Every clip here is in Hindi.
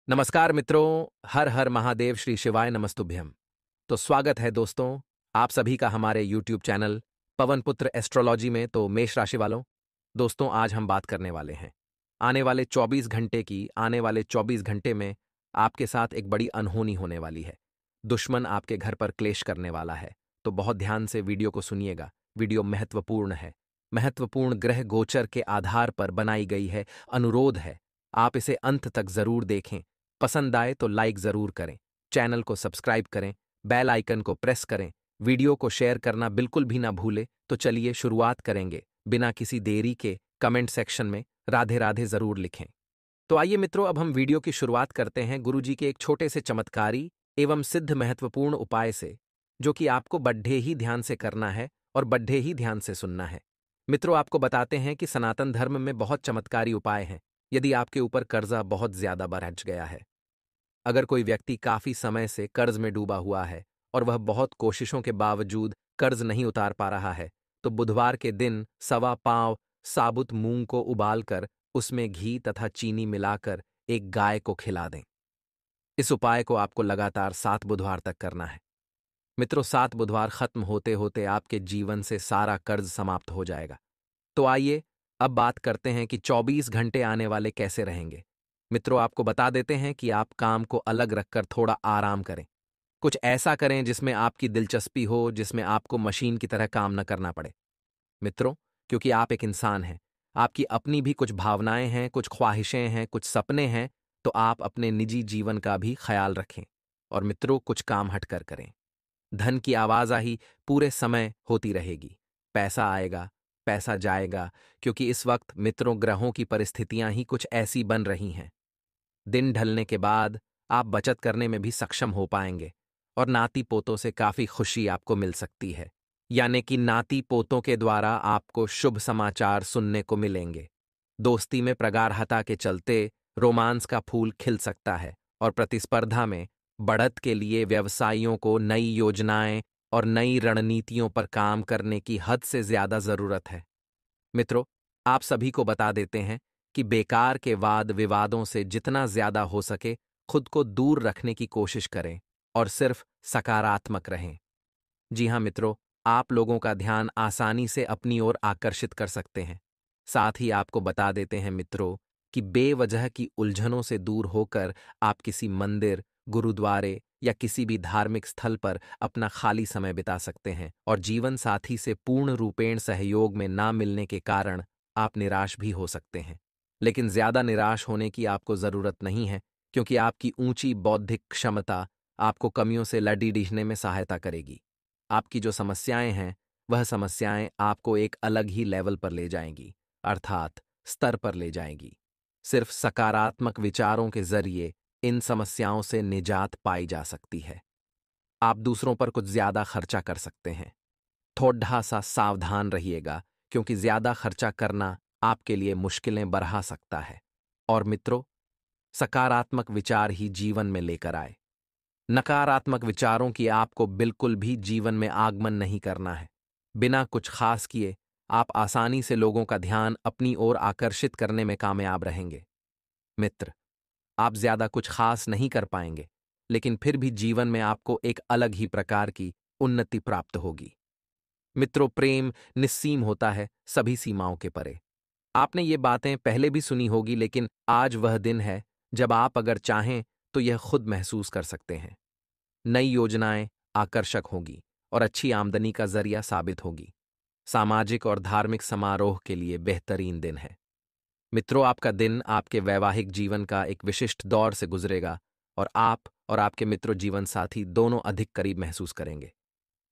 नमस्कार मित्रों, हर हर महादेव, श्री शिवाय नमस्तुभ्यम। तो स्वागत है दोस्तों आप सभी का हमारे यूट्यूब चैनल पवन पुत्र एस्ट्रोलॉजी में। तो मेष राशि वालों, दोस्तों आज हम बात करने वाले हैं आने वाले 24 घंटे में आपके साथ एक बड़ी अनहोनी होने वाली है। दुश्मन आपके घर पर क्लेश करने वाला है, तो बहुत ध्यान से वीडियो को सुनिएगा। वीडियो महत्वपूर्ण है। महत्वपूर्ण ग्रह गोचर के आधार पर बनाई गई है। अनुरोध है, आप इसे अंत तक जरूर देखें। पसंद आए तो लाइक जरूर करें, चैनल को सब्सक्राइब करें, बेल आइकन को प्रेस करें, वीडियो को शेयर करना बिल्कुल भी ना भूलें। तो चलिए शुरुआत करेंगे बिना किसी देरी के। कमेंट सेक्शन में राधे राधे जरूर लिखें। तो आइए मित्रों, अब हम वीडियो की शुरुआत करते हैं गुरुजी के एक छोटे से चमत्कारी एवं सिद्ध महत्वपूर्ण उपाय से, जो कि आपको बड्ढे ही ध्यान से करना है और बड्ढे ही ध्यान से सुनना है। मित्रों, आपको बताते हैं कि सनातन धर्म में बहुत चमत्कारी उपाय हैं यदि आपके ऊपर कर्जा बहुत ज्यादा बढ़ गया है। अगर कोई व्यक्ति काफी समय से कर्ज में डूबा हुआ है और वह बहुत कोशिशों के बावजूद कर्ज नहीं उतार पा रहा है, तो बुधवार के दिन 1.25 पाव साबुत मूंग को उबालकर उसमें घी तथा चीनी मिलाकर एक गाय को खिला दें। इस उपाय को आपको लगातार 7 बुधवार तक करना है। मित्रों, 7 बुधवार खत्म होते होते आपके जीवन से सारा कर्ज समाप्त हो जाएगा। तो आइए अब बात करते हैं कि 24 घंटे आने वाले कैसे रहेंगे। मित्रों, आपको बता देते हैं कि आप काम को अलग रखकर थोड़ा आराम करें। कुछ ऐसा करें जिसमें आपकी दिलचस्पी हो, जिसमें आपको मशीन की तरह काम न करना पड़े। मित्रों, क्योंकि आप एक इंसान हैं, आपकी अपनी भी कुछ भावनाएं हैं, कुछ ख्वाहिशें हैं, कुछ सपने हैं, तो आप अपने निजी जीवन का भी ख्याल रखें। और मित्रों, कुछ काम हटकर करें। धन की आवाजाही पूरे समय होती रहेगी। पैसा आएगा, पैसा जाएगा, क्योंकि इस वक्त मित्रों ग्रहों की परिस्थितियां ही कुछ ऐसी बन रही हैं। दिन ढलने के बाद आप बचत करने में भी सक्षम हो पाएंगे और नाती पोतों से काफी खुशी आपको मिल सकती है। यानी कि नाती पोतों के द्वारा आपको शुभ समाचार सुनने को मिलेंगे। दोस्ती में प्रगाढ़ता के चलते रोमांस का फूल खिल सकता है और प्रतिस्पर्धा में बढ़त के लिए व्यवसायियों को नई योजनाएं और नई रणनीतियों पर काम करने की हद से ज्यादा जरूरत है। मित्रों, आप सभी को बता देते हैं कि बेकार के वाद विवादों से जितना ज्यादा हो सके खुद को दूर रखने की कोशिश करें और सिर्फ सकारात्मक रहें। जी हाँ मित्रों, आप लोगों का ध्यान आसानी से अपनी ओर आकर्षित कर सकते हैं। साथ ही आपको बता देते हैं मित्रों कि बेवजह की उलझनों से दूर होकर आप किसी मंदिर, गुरुद्वारे या किसी भी धार्मिक स्थल पर अपना खाली समय बिता सकते हैं। और जीवन साथी से पूर्ण रूपेण सहयोग में ना मिलने के कारण आप निराश भी हो सकते हैं। लेकिन ज्यादा निराश होने की आपको जरूरत नहीं है, क्योंकि आपकी ऊंची बौद्धिक क्षमता आपको कमियों से लड़ी-डीहने में सहायता करेगी। आपकी जो समस्याएं हैं, वह समस्याएं आपको एक अलग ही लेवल पर ले जाएंगी, अर्थात स्तर पर ले जाएंगी। सिर्फ सकारात्मक विचारों के जरिए इन समस्याओं से निजात पाई जा सकती है। आप दूसरों पर कुछ ज्यादा खर्चा कर सकते हैं। थोड़ा सा सावधान रहिएगा, क्योंकि ज्यादा खर्चा करना आपके लिए मुश्किलें बढ़ा सकता है। और मित्रों, सकारात्मक विचार ही जीवन में लेकर आए। नकारात्मक विचारों की आपको बिल्कुल भी जीवन में आगमन नहीं करना है। बिना कुछ खास किए आप आसानी से लोगों का ध्यान अपनी ओर आकर्षित करने में कामयाब रहेंगे। मित्र, आप ज्यादा कुछ खास नहीं कर पाएंगे, लेकिन फिर भी जीवन में आपको एक अलग ही प्रकार की उन्नति प्राप्त होगी। मित्रों, प्रेम निस्सीम होता है, सभी सीमाओं के परे। आपने ये बातें पहले भी सुनी होगी, लेकिन आज वह दिन है जब आप अगर चाहें तो यह खुद महसूस कर सकते हैं। नई योजनाएं आकर्षक होगी और अच्छी आमदनी का जरिया साबित होगी। सामाजिक और धार्मिक समारोह के लिए बेहतरीन दिन है। मित्रों, आपका दिन आपके वैवाहिक जीवन का एक विशिष्ट दौर से गुजरेगा और आप और आपके मित्रों जीवन साथी दोनों अधिक करीब महसूस करेंगे।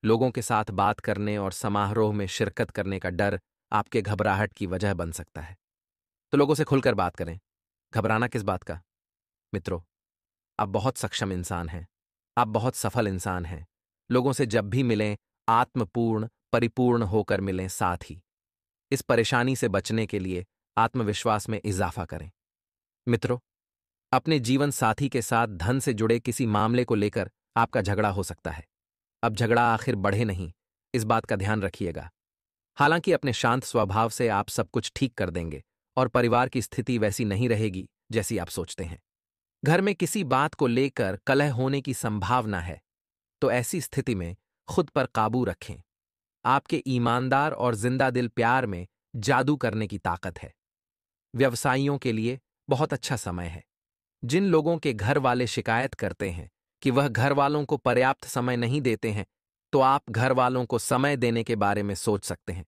लोगों के साथ बात करने और समारोह में शिरकत करने का डर आपके घबराहट की वजह बन सकता है। तो लोगों से खुलकर बात करें। घबराना किस बात का? मित्रों, आप बहुत सक्षम इंसान हैं। आप बहुत सफल इंसान हैं। लोगों से जब भी मिलें, आत्मपूर्ण परिपूर्ण होकर मिलें। साथ ही इस परेशानी से बचने के लिए आत्मविश्वास में इजाफा करें। मित्रों, अपने जीवन साथी के साथ धन से जुड़े किसी मामले को लेकर आपका झगड़ा हो सकता है। अब झगड़ा आखिर बढ़े नहीं, इस बात का ध्यान रखिएगा। हालांकि अपने शांत स्वभाव से आप सब कुछ ठीक कर देंगे और परिवार की स्थिति वैसी नहीं रहेगी जैसी आप सोचते हैं। घर में किसी बात को लेकर कलह होने की संभावना है, तो ऐसी स्थिति में खुद पर काबू रखें। आपके ईमानदार और जिंदा दिल प्यार में जादू करने की ताकत है। व्यवसायियों के लिए बहुत अच्छा समय है। जिन लोगों के घर वाले शिकायत करते हैं कि वह घर वालों को पर्याप्त समय नहीं देते हैं, तो आप घर वालों को समय देने के बारे में सोच सकते हैं।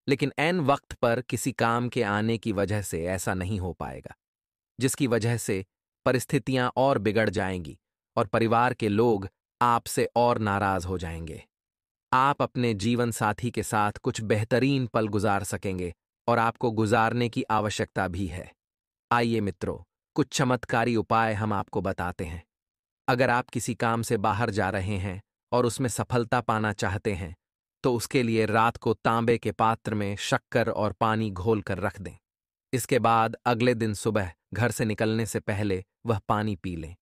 लेकिन ऐन वक्त पर किसी काम के आने की वजह से ऐसा नहीं हो पाएगा, जिसकी वजह से परिस्थितियां और बिगड़ जाएंगी और परिवार के लोग आपसे और नाराज हो जाएंगे। आप अपने जीवन साथी के साथ कुछ बेहतरीन पल गुजार सकेंगे और आपको गुजारने की आवश्यकता भी है। आइए मित्रों, कुछ चमत्कारी उपाय हम आपको बताते हैं। अगर आप किसी काम से बाहर जा रहे हैं और उसमें सफलता पाना चाहते हैं, तो उसके लिए रात को तांबे के पात्र में शक्कर और पानी घोल कर रख दें। इसके बाद अगले दिन सुबह घर से निकलने से पहले वह पानी पी लें।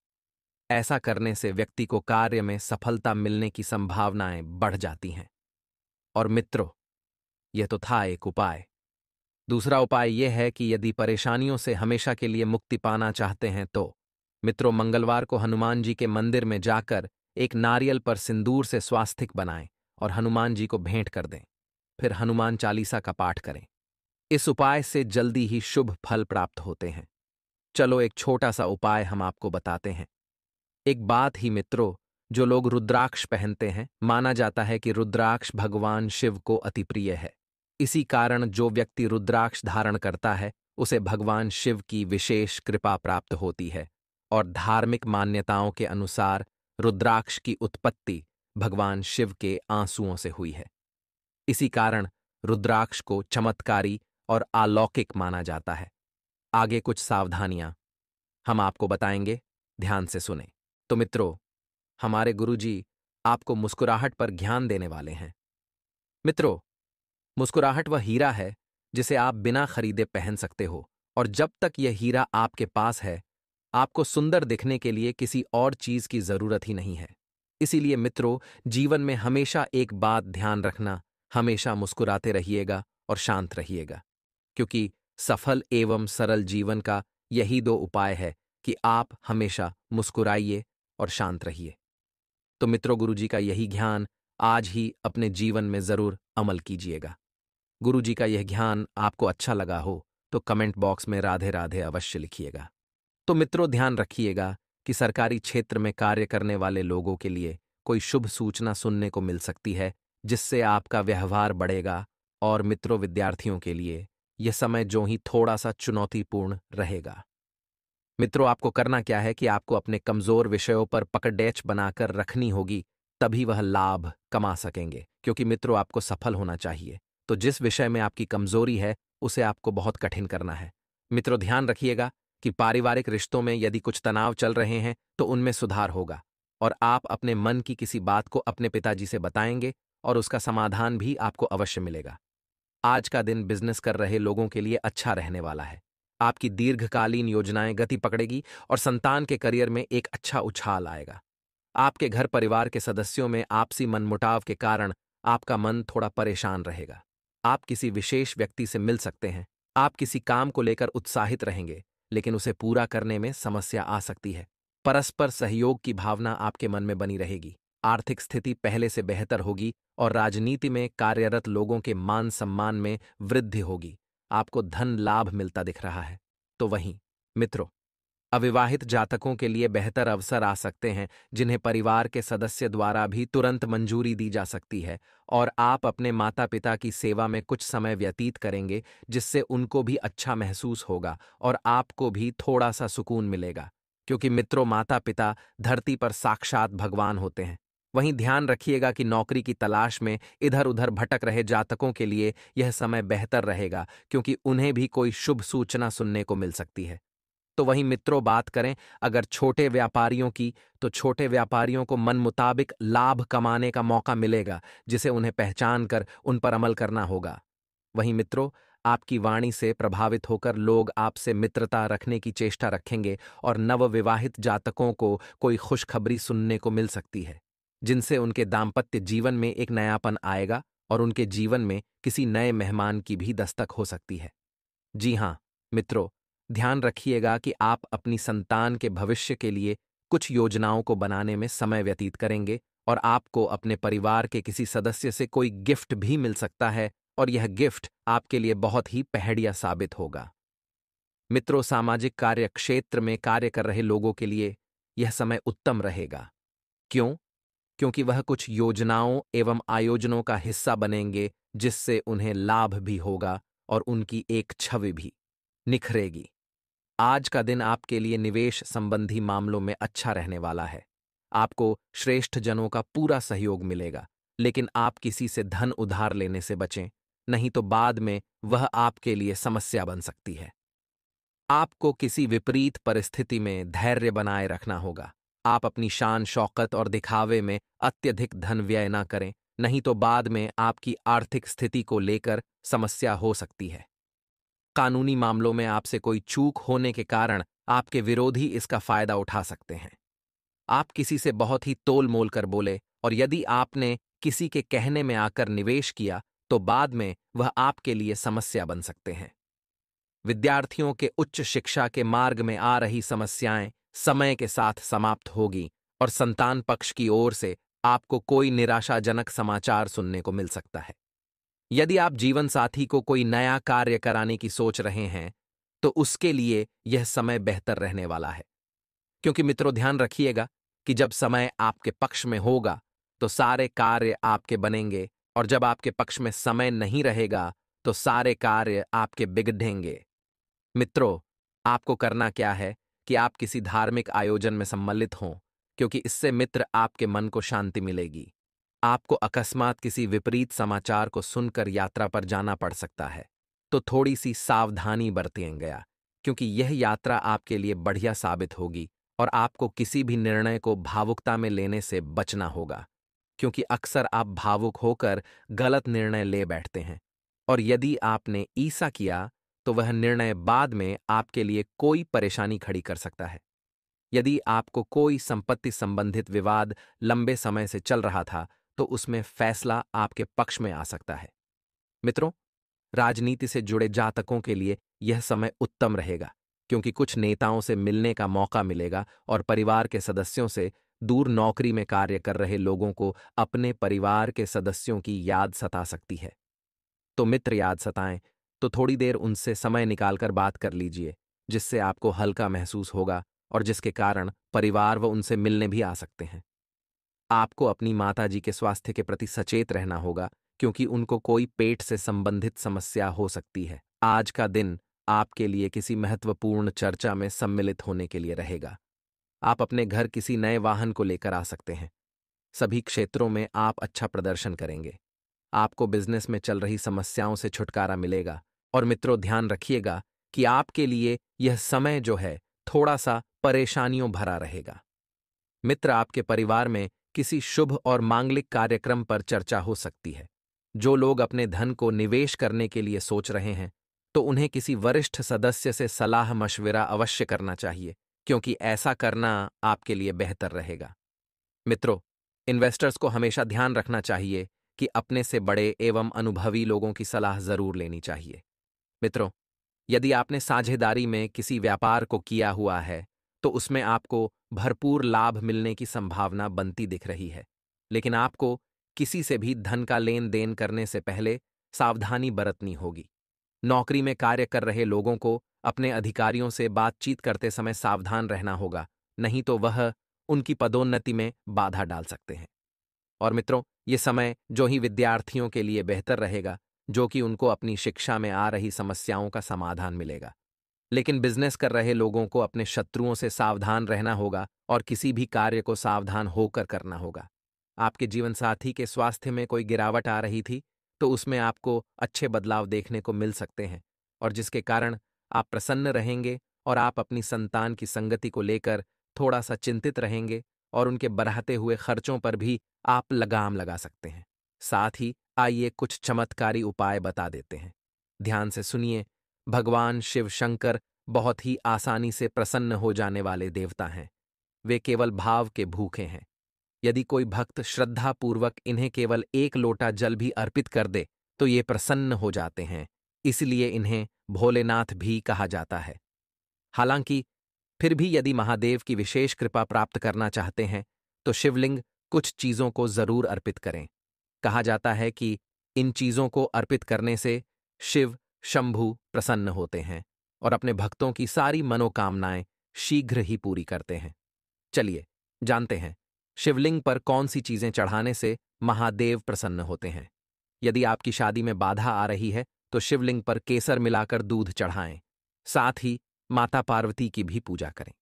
ऐसा करने से व्यक्ति को कार्य में सफलता मिलने की संभावनाएं बढ़ जाती हैं। और मित्रों, यह तो था एक उपाय। दूसरा उपाय यह है कि यदि परेशानियों से हमेशा के लिए मुक्ति पाना चाहते हैं, तो मित्रों, मंगलवार को हनुमान जी के मंदिर में जाकर एक नारियल पर सिंदूर से स्वास्तिक बनाएं और हनुमान जी को भेंट कर दें। फिर हनुमान चालीसा का पाठ करें। इस उपाय से जल्दी ही शुभ फल प्राप्त होते हैं। चलो एक छोटा सा उपाय हम आपको बताते हैं। एक बात ही मित्रों, जो लोग रुद्राक्ष पहनते हैं, माना जाता है कि रुद्राक्ष भगवान शिव को अति प्रिय है। इसी कारण जो व्यक्ति रुद्राक्ष धारण करता है, उसे भगवान शिव की विशेष कृपा प्राप्त होती है। और धार्मिक मान्यताओं के अनुसार रुद्राक्ष की उत्पत्ति भगवान शिव के आंसुओं से हुई है। इसी कारण रुद्राक्ष को चमत्कारी और अलौकिक माना जाता है। आगे कुछ सावधानियां हम आपको बताएंगे, ध्यान से सुने। तो मित्रों, हमारे गुरुजी आपको मुस्कुराहट पर ज्ञान देने वाले हैं। मित्रों, मुस्कुराहट वह हीरा है जिसे आप बिना खरीदे पहन सकते हो, और जब तक यह हीरा आपके पास है, आपको सुंदर दिखने के लिए किसी और चीज की जरूरत ही नहीं है। इसीलिए मित्रों, जीवन में हमेशा एक बात ध्यान रखना, हमेशा मुस्कुराते रहिएगा और शांत रहिएगा, क्योंकि सफल एवं सरल जीवन का यही दो उपाय है कि आप हमेशा मुस्कुराइए और शांत रहिए। तो मित्रों, गुरुजी का यही ज्ञान आज ही अपने जीवन में जरूर अमल कीजिएगा। गुरुजी का यह ज्ञान आपको अच्छा लगा हो तो कमेंट बॉक्स में राधे राधे अवश्य लिखिएगा। तो मित्रों, ध्यान रखिएगा कि सरकारी क्षेत्र में कार्य करने वाले लोगों के लिए कोई शुभ सूचना सुनने को मिल सकती है, जिससे आपका व्यवहार बढ़ेगा। और मित्रों, विद्यार्थियों के लिए यह समय जो ही थोड़ा सा चुनौतीपूर्ण रहेगा। मित्रों, आपको करना क्या है कि आपको अपने कमजोर विषयों पर पकड़ेच बनाकर रखनी होगी, तभी वह लाभ कमा सकेंगे। क्योंकि मित्रों, आपको सफल होना चाहिए, तो जिस विषय में आपकी कमजोरी है उसे आपको बहुत कठिन करना है। मित्रों, ध्यान रखिएगा कि पारिवारिक रिश्तों में यदि कुछ तनाव चल रहे हैं तो उनमें सुधार होगा, और आप अपने मन की किसी बात को अपने पिताजी से बताएंगे और उसका समाधान भी आपको अवश्य मिलेगा। आज का दिन बिजनेस कर रहे लोगों के लिए अच्छा रहने वाला है। आपकी दीर्घकालीन योजनाएं गति पकड़ेगी और संतान के करियर में एक अच्छा उछाल आएगा। आपके घर परिवार के सदस्यों में आपसी मनमुटाव के कारण आपका मन थोड़ा परेशान रहेगा। आप किसी विशेष व्यक्ति से मिल सकते हैं। आप किसी काम को लेकर उत्साहित रहेंगे, लेकिन उसे पूरा करने में समस्या आ सकती है। परस्पर सहयोग की भावना आपके मन में बनी रहेगी। आर्थिक स्थिति पहले से बेहतर होगी और राजनीति में कार्यरत लोगों के मान सम्मान में वृद्धि होगी। आपको धन लाभ मिलता दिख रहा है। तो वहीं मित्रों, अविवाहित जातकों के लिए बेहतर अवसर आ सकते हैं, जिन्हें परिवार के सदस्य द्वारा भी तुरंत मंजूरी दी जा सकती है, और आप अपने माता पिता की सेवा में कुछ समय व्यतीत करेंगे, जिससे उनको भी अच्छा महसूस होगा और आपको भी थोड़ा सा सुकून मिलेगा। क्योंकि मित्रों, माता पिता धरती पर साक्षात भगवान होते हैं। वहीं ध्यान रखिएगा कि नौकरी की तलाश में इधर उधर भटक रहे जातकों के लिए यह समय बेहतर रहेगा, क्योंकि उन्हें भी कोई शुभ सूचना सुनने को मिल सकती है। तो वहीं मित्रों, बात करें अगर छोटे व्यापारियों की, तो छोटे व्यापारियों को मन मुताबिक लाभ कमाने का मौका मिलेगा, जिसे उन्हें पहचान कर उन पर अमल करना होगा। वहीं मित्रों, आपकी वाणी से प्रभावित होकर लोग आपसे मित्रता रखने की चेष्टा रखेंगे, और नवविवाहित जातकों को कोई खुशखबरी सुनने को मिल सकती है, जिनसे उनके दाम्पत्य जीवन में एक नयापन आएगा और उनके जीवन में किसी नए मेहमान की भी दस्तक हो सकती है। जी हां मित्रों, ध्यान रखिएगा कि आप अपनी संतान के भविष्य के लिए कुछ योजनाओं को बनाने में समय व्यतीत करेंगे और आपको अपने परिवार के किसी सदस्य से कोई गिफ्ट भी मिल सकता है और यह गिफ्ट आपके लिए बहुत ही पहेड़िया साबित होगा। मित्रों, सामाजिक कार्य क्षेत्र में कार्य कर रहे लोगों के लिए यह समय उत्तम रहेगा। क्यों? क्योंकि वह कुछ योजनाओं एवं आयोजनों का हिस्सा बनेंगे जिससे उन्हें लाभ भी होगा और उनकी एक छवि भी निखरेगी। आज का दिन आपके लिए निवेश संबंधी मामलों में अच्छा रहने वाला है। आपको श्रेष्ठ जनों का पूरा सहयोग मिलेगा, लेकिन आप किसी से धन उधार लेने से बचें, नहीं तो बाद में वह आपके लिए समस्या बन सकती है। आपको किसी विपरीत परिस्थिति में धैर्य बनाए रखना होगा। आप अपनी शान शौकत और दिखावे में अत्यधिक धन व्यय न करें, नहीं तो बाद में आपकी आर्थिक स्थिति को लेकर समस्या हो सकती है। कानूनी मामलों में आपसे कोई चूक होने के कारण आपके विरोधी इसका फायदा उठा सकते हैं। आप किसी से बहुत ही तोल मोल कर बोले और यदि आपने किसी के कहने में आकर निवेश किया तो बाद में वह आपके लिए समस्या बन सकते हैं। विद्यार्थियों के उच्च शिक्षा के मार्ग में आ रही समस्याएं समय के साथ समाप्त होगी और संतान पक्ष की ओर से आपको कोई निराशाजनक समाचार सुनने को मिल सकता है। यदि आप जीवन साथी को कोई नया कार्य कराने की सोच रहे हैं तो उसके लिए यह समय बेहतर रहने वाला है। क्योंकि मित्रों, ध्यान रखिएगा कि जब समय आपके पक्ष में होगा तो सारे कार्य आपके बनेंगे और जब आपके पक्ष में समय नहीं रहेगा तो सारे कार्य आपके बिगड़ेंगे। मित्रों, आपको करना क्या है कि आप किसी धार्मिक आयोजन में सम्मिलित हों, क्योंकि इससे मित्र आपके मन को शांति मिलेगी। आपको अकस्मात किसी विपरीत समाचार को सुनकर यात्रा पर जाना पड़ सकता है, तो थोड़ी सी सावधानी बरतिएगा, क्योंकि यह यात्रा आपके लिए बढ़िया साबित होगी और आपको किसी भी निर्णय को भावुकता में लेने से बचना होगा, क्योंकि अक्सर आप भावुक होकर गलत निर्णय ले बैठते हैं और यदि आपने ऐसा किया तो वह निर्णय बाद में आपके लिए कोई परेशानी खड़ी कर सकता है। यदि आपको कोई संपत्ति संबंधित विवाद लंबे समय से चल रहा था तो उसमें फैसला आपके पक्ष में आ सकता है। मित्रों, राजनीति से जुड़े जातकों के लिए यह समय उत्तम रहेगा, क्योंकि कुछ नेताओं से मिलने का मौका मिलेगा और परिवार के सदस्यों से दूर नौकरी में कार्य कर रहे लोगों को अपने परिवार के सदस्यों की याद सता सकती है। तो मित्र याद सताएं तो थोड़ी देर उनसे समय निकालकर बात कर लीजिए, जिससे आपको हल्का महसूस होगा और जिसके कारण परिवार व उनसे मिलने भी आ सकते हैं। आपको अपनी माताजी के स्वास्थ्य के प्रति सचेत रहना होगा, क्योंकि उनको कोई पेट से संबंधित समस्या हो सकती है। आज का दिन आपके लिए किसी महत्वपूर्ण चर्चा में सम्मिलित होने के लिए रहेगा। आप अपने घर किसी नए वाहन को लेकर आ सकते हैं। सभी क्षेत्रों में आप अच्छा प्रदर्शन करेंगे। आपको बिजनेस में चल रही समस्याओं से छुटकारा मिलेगा और मित्रों, ध्यान रखिएगा कि आपके लिए यह समय जो है थोड़ा सा परेशानियों भरा रहेगा। मित्र, आपके परिवार में किसी शुभ और मांगलिक कार्यक्रम पर चर्चा हो सकती है। जो लोग अपने धन को निवेश करने के लिए सोच रहे हैं तो उन्हें किसी वरिष्ठ सदस्य से सलाह मशविरा अवश्य करना चाहिए, क्योंकि ऐसा करना आपके लिए बेहतर रहेगा। मित्रों, इन्वेस्टर्स को हमेशा ध्यान रखना चाहिए कि अपने से बड़े एवं अनुभवी लोगों की सलाह जरूर लेनी चाहिए। मित्रों, यदि आपने साझेदारी में किसी व्यापार को किया हुआ है तो उसमें आपको भरपूर लाभ मिलने की संभावना बनती दिख रही है, लेकिन आपको किसी से भी धन का लेन देन करने से पहले सावधानी बरतनी होगी। नौकरी में कार्य कर रहे लोगों को अपने अधिकारियों से बातचीत करते समय सावधान रहना होगा, नहीं तो वह उनकी पदोन्नति में बाधा डाल सकते हैं। और मित्रों, ये समय जो ही विद्यार्थियों के लिए बेहतर रहेगा, जो कि उनको अपनी शिक्षा में आ रही समस्याओं का समाधान मिलेगा। लेकिन बिजनेस कर रहे लोगों को अपने शत्रुओं से सावधान रहना होगा और किसी भी कार्य को सावधान होकर करना होगा। आपके जीवन साथी के स्वास्थ्य में कोई गिरावट आ रही थी तो उसमें आपको अच्छे बदलाव देखने को मिल सकते हैं और जिसके कारण आप प्रसन्न रहेंगे और आप अपनी संतान की संगति को लेकर थोड़ा सा चिंतित रहेंगे और उनके बढ़ते हुए खर्चों पर भी आप लगाम लगा सकते हैं। साथ ही आइए कुछ चमत्कारी उपाय बता देते हैं। ध्यान से सुनिए। भगवान शिव शंकर बहुत ही आसानी से प्रसन्न हो जाने वाले देवता हैं। वे केवल भाव के भूखे हैं। यदि कोई भक्त श्रद्धापूर्वक इन्हें केवल एक लोटा जल भी अर्पित कर दे तो ये प्रसन्न हो जाते हैं, इसलिए इन्हें भोलेनाथ भी कहा जाता है। हालांकि फिर भी यदि महादेव की विशेष कृपा प्राप्त करना चाहते हैं तो शिवलिंग कुछ चीजों को जरूर अर्पित करें। कहा जाता है कि इन चीजों को अर्पित करने से शिव शंभु प्रसन्न होते हैं और अपने भक्तों की सारी मनोकामनाएं शीघ्र ही पूरी करते हैं। चलिए जानते हैं शिवलिंग पर कौन सी चीजें चढ़ाने से महादेव प्रसन्न होते हैं। यदि आपकी शादी में बाधा आ रही है तो शिवलिंग पर केसर मिलाकर दूध चढ़ाएं। साथ ही माता पार्वती की भी पूजा करें।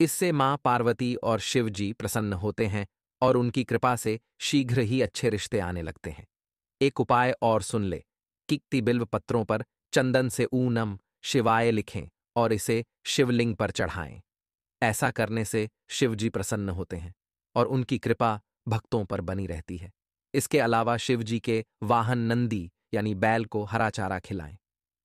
इससे मां पार्वती और शिव जी प्रसन्न होते हैं और उनकी कृपा से शीघ्र ही अच्छे रिश्ते आने लगते हैं। एक उपाय और सुन ले। किक्ति बिल्व पत्रों पर चंदन से ऊनम शिवाय लिखें और इसे शिवलिंग पर चढ़ाएं। ऐसा करने से शिव जी प्रसन्न होते हैं और उनकी कृपा भक्तों पर बनी रहती है। इसके अलावा शिव जी के वाहन नंदी यानी बैल को हरा चारा खिलाएं।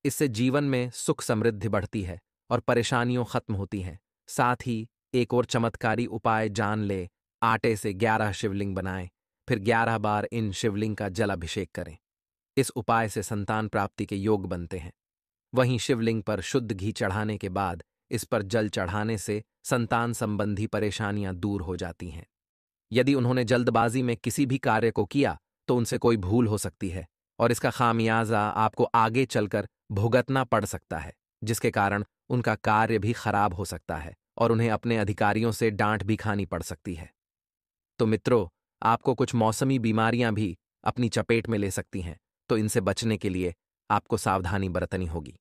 इससे जीवन में सुख समृद्धि बढ़ती है और परेशानियों खत्म होती हैं। साथ ही एक और चमत्कारी उपाय जान ले। आटे से 11 शिवलिंग बनाएं, फिर 11 बार इन शिवलिंग का जल अभिषेक करें। इस उपाय से संतान प्राप्ति के योग बनते हैं। वहीं शिवलिंग पर शुद्ध घी चढ़ाने के बाद इस पर जल चढ़ाने से संतान संबंधी परेशानियां दूर हो जाती हैं। यदि उन्होंने जल्दबाजी में किसी भी कार्य को किया तो उनसे कोई भूल हो सकती है और इसका खामियाजा आपको आगे चलकर भुगतना पड़ सकता है, जिसके कारण उनका कार्य भी खराब हो सकता है और उन्हें अपने अधिकारियों से डांट भी खानी पड़ सकती है। तो मित्रों, आपको कुछ मौसमी बीमारियां भी अपनी चपेट में ले सकती हैं, तो इनसे बचने के लिए आपको सावधानी बरतनी होगी।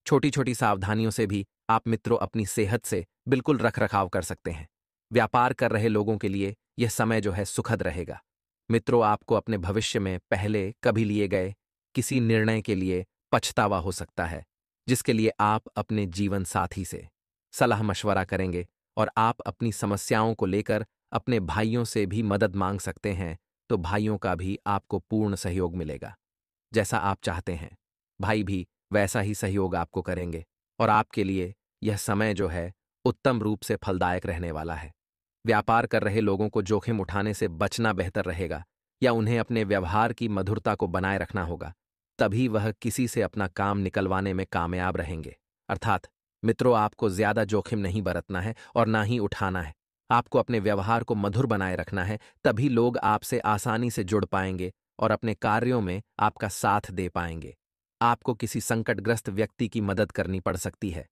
छोटी छोटी सावधानियों से भी आप मित्रों अपनी सेहत से बिल्कुल रखरखाव कर सकते हैं। व्यापार कर रहे लोगों के लिए यह समय जो है सुखद रहेगा। मित्रों, आपको अपने भविष्य में पहले कभी लिए गए किसी निर्णय के लिए पछतावा हो सकता है, जिसके लिए आप अपने जीवन साथी से सलाह मशवरा करेंगे और आप अपनी समस्याओं को लेकर अपने भाइयों से भी मदद मांग सकते हैं। तो भाइयों का भी आपको पूर्ण सहयोग मिलेगा। जैसा आप चाहते हैं भाई भी वैसा ही सहयोग आपको करेंगे और आपके लिए यह समय जो है उत्तम रूप से फलदायक रहने वाला है। व्यापार कर रहे लोगों को जोखिम उठाने से बचना बेहतर रहेगा या उन्हें अपने व्यवहार की मधुरता को बनाए रखना होगा, तभी वह किसी से अपना काम निकलवाने में कामयाब रहेंगे। अर्थात मित्रों, आपको ज्यादा जोखिम नहीं बरतना है और ना ही उठाना है। आपको अपने व्यवहार को मधुर बनाए रखना है, तभी लोग आपसे आसानी से जुड़ पाएंगे और अपने कार्यों में आपका साथ दे पाएंगे। आपको किसी संकटग्रस्त व्यक्ति की मदद करनी पड़ सकती है,